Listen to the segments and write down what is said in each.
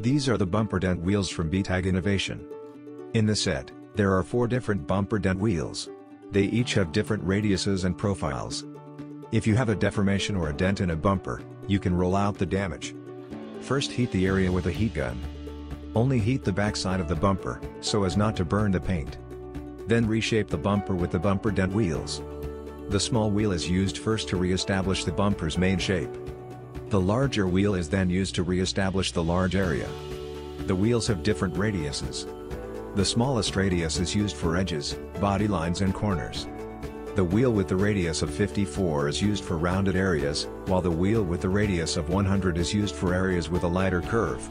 These are the bumper dent wheels from Betag Innovation. In the set, there are 4 different bumper dent wheels. They each have different radiuses and profiles. If you have a deformation or a dent in a bumper, you can roll out the damage. First, heat the area with a heat gun. Only heat the backside of the bumper, so as not to burn the paint. Then reshape the bumper with the bumper dent wheels. The small wheel is used first to re-establish the bumper's main shape. The larger wheel is then used to re-establish the large area. The wheels have different radiuses. The smallest radius is used for edges, body lines and corners. The wheel with the radius of 54 is used for rounded areas, while the wheel with the radius of 100 is used for areas with a lighter curve.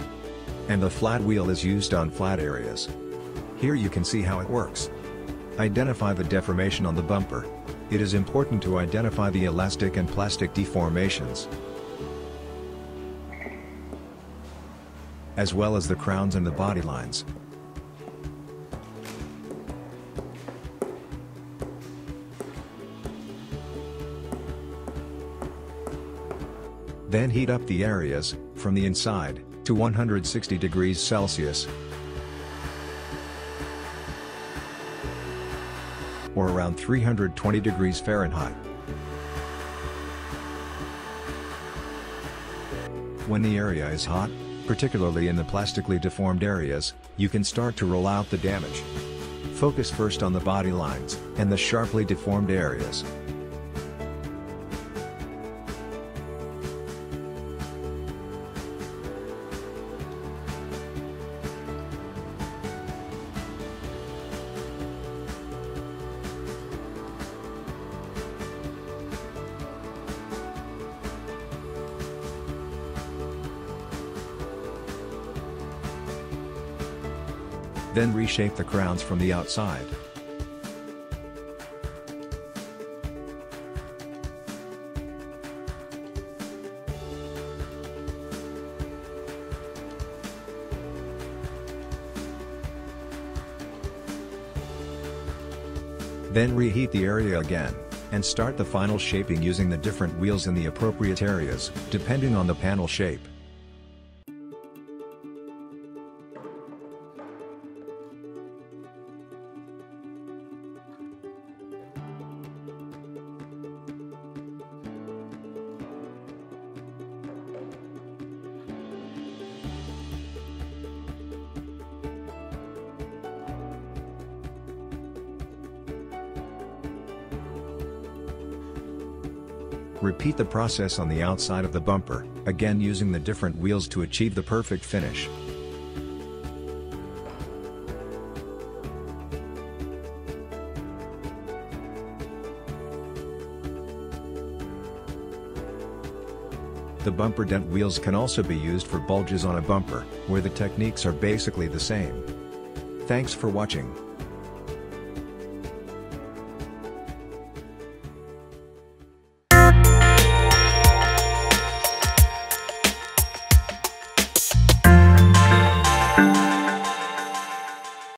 And the flat wheel is used on flat areas. Here you can see how it works. Identify the deformation on the bumper. It is important to identify the elastic and plastic deformations, as well as the crowns and the body lines. Then heat up the areas, from the inside, to 160 degrees Celsius, or around 320 degrees Fahrenheit. When the area is hot, particularly in the plastically deformed areas, you can start to roll out the damage. Focus first on the body lines, and the sharply deformed areas. Then reshape the crowns from the outside. Then reheat the area again, and start the final shaping using the different wheels in the appropriate areas, depending on the panel shape. Repeat the process on the outside of the bumper, again using the different wheels to achieve the perfect finish. The bumper dent wheels can also be used for bulges on a bumper, where the techniques are basically the same. Thanks for watching.